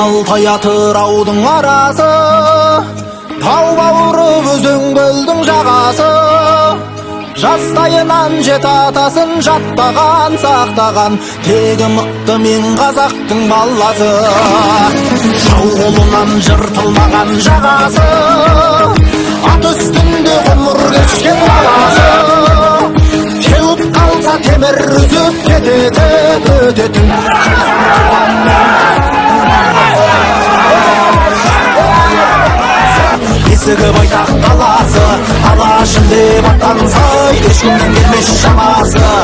алтай атыраудың арасы, тау бауыры өзен көлдің жағасы. Жастайынан жет атасын жаттаған, сақтаған, тегі мықты мен қазақтың баласы. Жау қолынан жыртылмаған жағасы, ат үстінде ғұмыр кешкен баласы. Теуіп қалса темір үзіп кететін, өтетін. Есігі байтақ даласы, алашым деп аттансай, ешкімнің келмес шамасы.